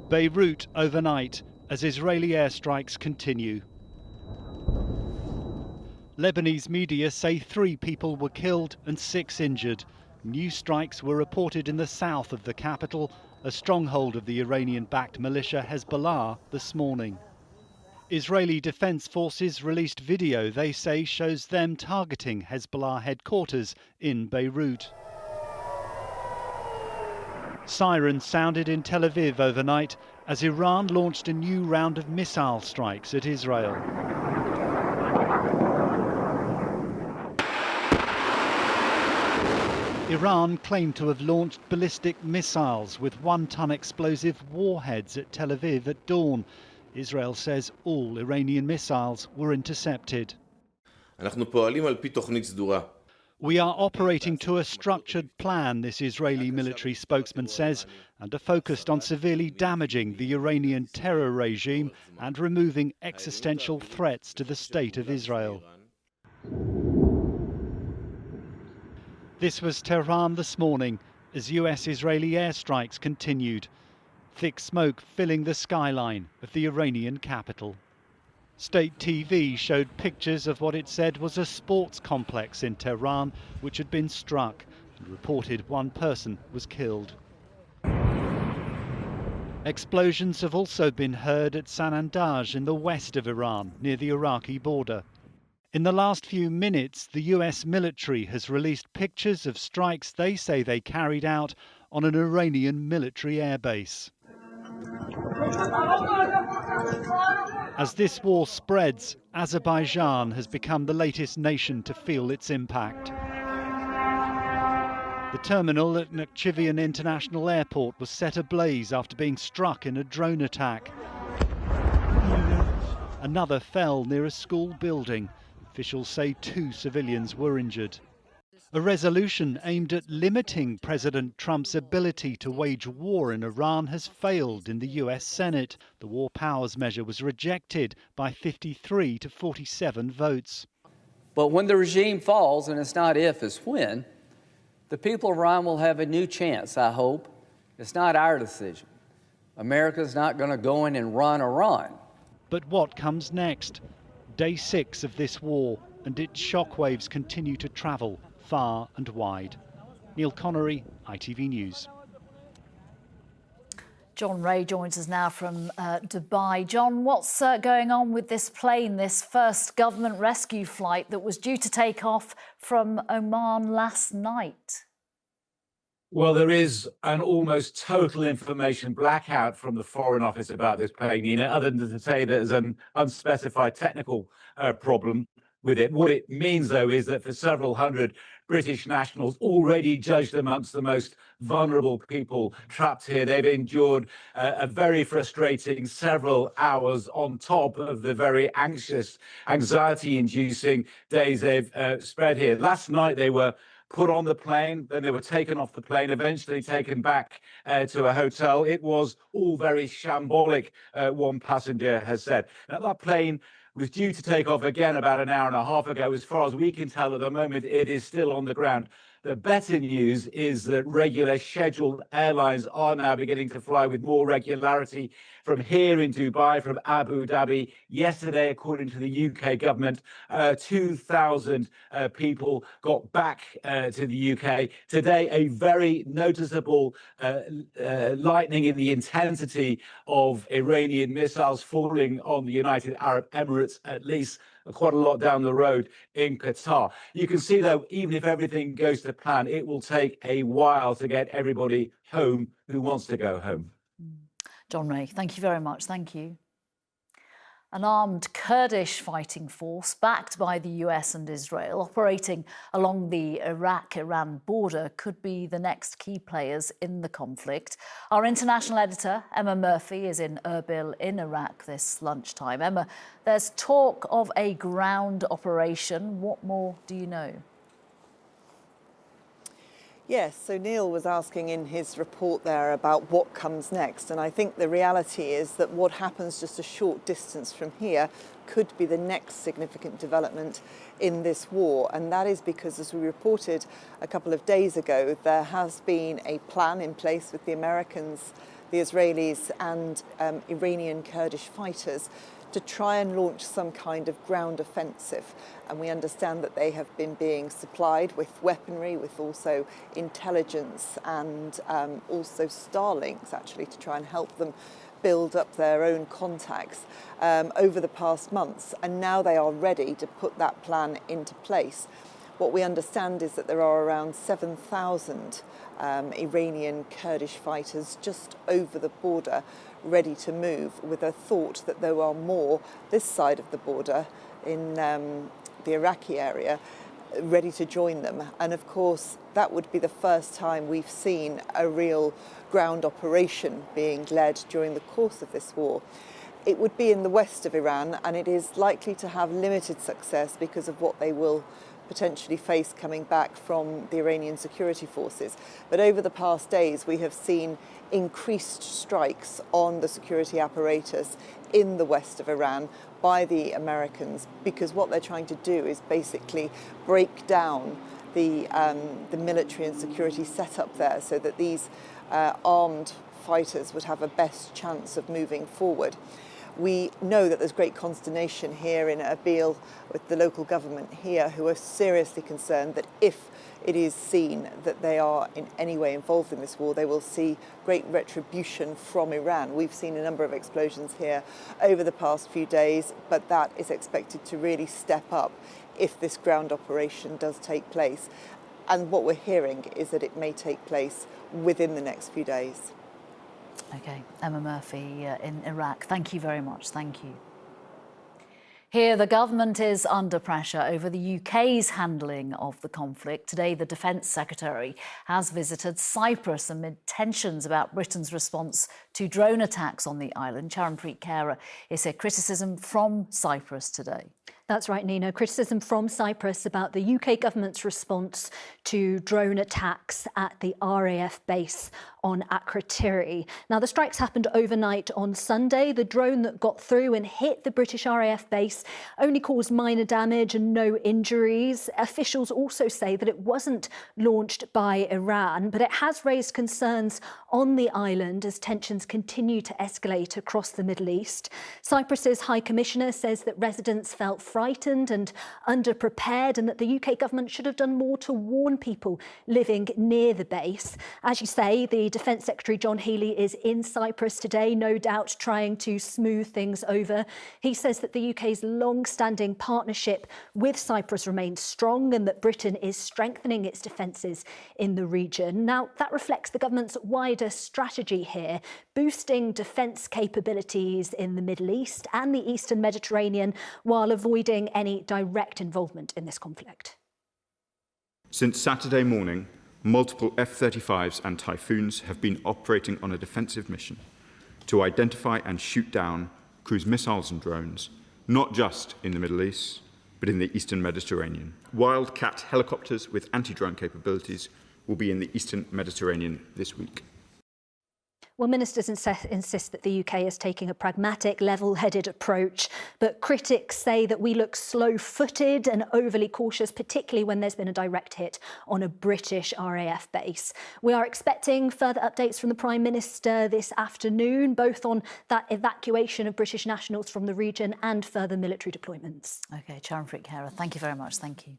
Beirut overnight as Israeli airstrikes continue. Lebanese media say 3 people were killed and 6 injured. New strikes were reported in the south of the capital, a stronghold of the Iranian-backed militia Hezbollah, this morning. Israeli defense forces released video they say shows them targeting Hezbollah headquarters in Beirut. Sirens sounded in Tel Aviv overnight as Iran launched a new round of missile strikes at Israel. Iran claimed to have launched ballistic missiles with 1-ton explosive warheads at Tel Aviv at dawn. Israel says all Iranian missiles were intercepted. We are operating to a structured plan, this Israeli military spokesman says, and are focused on severely damaging the Iranian terror regime and removing existential threats to the state of Israel. This was Tehran this morning as US-Israeli airstrikes continued. Thick smoke filling the skyline of the Iranian capital. State TV showed pictures of what it said was a sports complex in Tehran which had been struck and reported 1 person was killed. Explosions have also been heard at Sanandaj in the west of Iran, near the Iraqi border. In the last few minutes, the US military has released pictures of strikes they say they carried out on an Iranian military airbase. As this war spreads, Azerbaijan has become the latest nation to feel its impact. The terminal at Nakhchivan International Airport was set ablaze after being struck in a drone attack. Another fell near a school building. Officials say 2 civilians were injured. A resolution aimed at limiting President Trump's ability to wage war in Iran has failed in the US Senate. The war powers measure was rejected by 53 to 47 votes. But when the regime falls, and it's not if, it's when, the people of Iran will have a new chance, I hope. It's not our decision. America's not going to go in and run Iran. But what comes next? Day 6 of this war, and its shockwaves continue to travel far and wide. Neil Connery, ITV News. John Ray joins us now from Dubai. John, what's going on with this plane, this first government rescue flight that was due to take off from Oman last night? Well, there is an almost total information blackout from the Foreign Office about this plane, Nina, other than to say there's an unspecified technical problem with it. What it means, though, is that for several hundred British nationals already judged amongst the most vulnerable people trapped here, they've endured a very frustrating several hours on top of the very anxious, anxiety-inducing days they've spent here. Last night, they were put on the plane, then they were taken off the plane, eventually taken back to a hotel. It was all very shambolic, one passenger has said. Now, that plane was due to take off again about an hour and a half ago. As far as we can tell at the moment, it is still on the ground. The better news is that regular scheduled airlines are now beginning to fly with more regularity from here in Dubai, from Abu Dhabi. Yesterday, according to the UK government, 2,000 people got back to the UK. Today, a very noticeable lightening in the intensity of Iranian missiles falling on the United Arab Emirates, at least quite a lot down the road in Qatar. You can see, though, even if everything goes to plan, it will take a while to get everybody home who wants to go home. John Ray, thank you very much. Thank you. An armed Kurdish fighting force backed by the US and Israel operating along the Iraq-Iran border could be the next key players in the conflict. Our international editor, Emma Murphy, is in Erbil in Iraq this lunchtime. Emma, there's talk of a ground operation. What more do you know? Yes, so Neil was asking in his report there about what comes next, and I think the reality is that what happens just a short distance from here could be the next significant development in this war, and that is because, as we reported a couple of days ago, there has been a plan in place with the Americans, the Israelis and Iranian Kurdish fighters to try and launch some kind of ground offensive. And we understand that they have been being supplied with weaponry, with also intelligence and also Starlinks, actually, to try and help them build up their own contacts over the past months. And now they are ready to put that plan into place. What we understand is that there are around 7,000 Iranian Kurdish fighters just over the border, ready to move, with a thought that there are more this side of the border in the Iraqi area, ready to join them. And of course, that would be the first time we've seen a real ground operation being led during the course of this war. It would be in the west of Iran, and it is likely to have limited success because of what they will potentially face coming back from the Iranian security forces. But over the past days, we have seen increased strikes on the security apparatus in the west of Iran by the Americans, because what they're trying to do is basically break down the military and security setup there, so that these armed fighters would have a best chance of moving forward. We know that there's great consternation here in Erbil with the local government here, who are seriously concerned that if it is seen that they are in any way involved in this war, they will see great retribution from Iran. We've seen a number of explosions here over the past few days, but that is expected to really step up if this ground operation does take place. And what we're hearing is that it may take place within the next few days. OK, Emma Murphy in Iraq. Thank you very much. Thank you. Here, the government is under pressure over the UK's handling of the conflict. Today, the Defence Secretary has visited Cyprus amid tensions about Britain's response to drone attacks on the island. Charanpreet Kaur is here. Criticism from Cyprus today. That's right, Nina. Criticism from Cyprus about the UK government's response to drone attacks at the RAF base on Akrotiri. Now, the strikes happened overnight on Sunday. The drone that got through and hit the British RAF base only caused minor damage and no injuries. Officials also say that it wasn't launched by Iran, but it has raised concerns on the island as tensions continue to escalate across the Middle East. Cyprus's High Commissioner says that residents felt frightened and underprepared, and that the UK government should have done more to warn people living near the base. As you say, the Defence Secretary John Healey is in Cyprus today, no doubt trying to smooth things over. He says that the UK's long-standing partnership with Cyprus remains strong and that Britain is strengthening its defences in the region. Now, that reflects the government's wider strategy here, boosting defence capabilities in the Middle East and the Eastern Mediterranean while avoiding any direct involvement in this conflict. Since Saturday morning, multiple F-35s and Typhoons have been operating on a defensive mission to identify and shoot down cruise missiles and drones, not just in the Middle East, but in the Eastern Mediterranean. Wildcat helicopters with anti-drone capabilities will be in the Eastern Mediterranean this week. Well, ministers insist that the UK is taking a pragmatic, level-headed approach, but critics say that we look slow-footed and overly cautious, particularly when there's been a direct hit on a British RAF base. We are expecting further updates from the Prime Minister this afternoon, both on that evacuation of British nationals from the region and further military deployments. OK, Charanpreet Kaur, thank you very much. Thank you.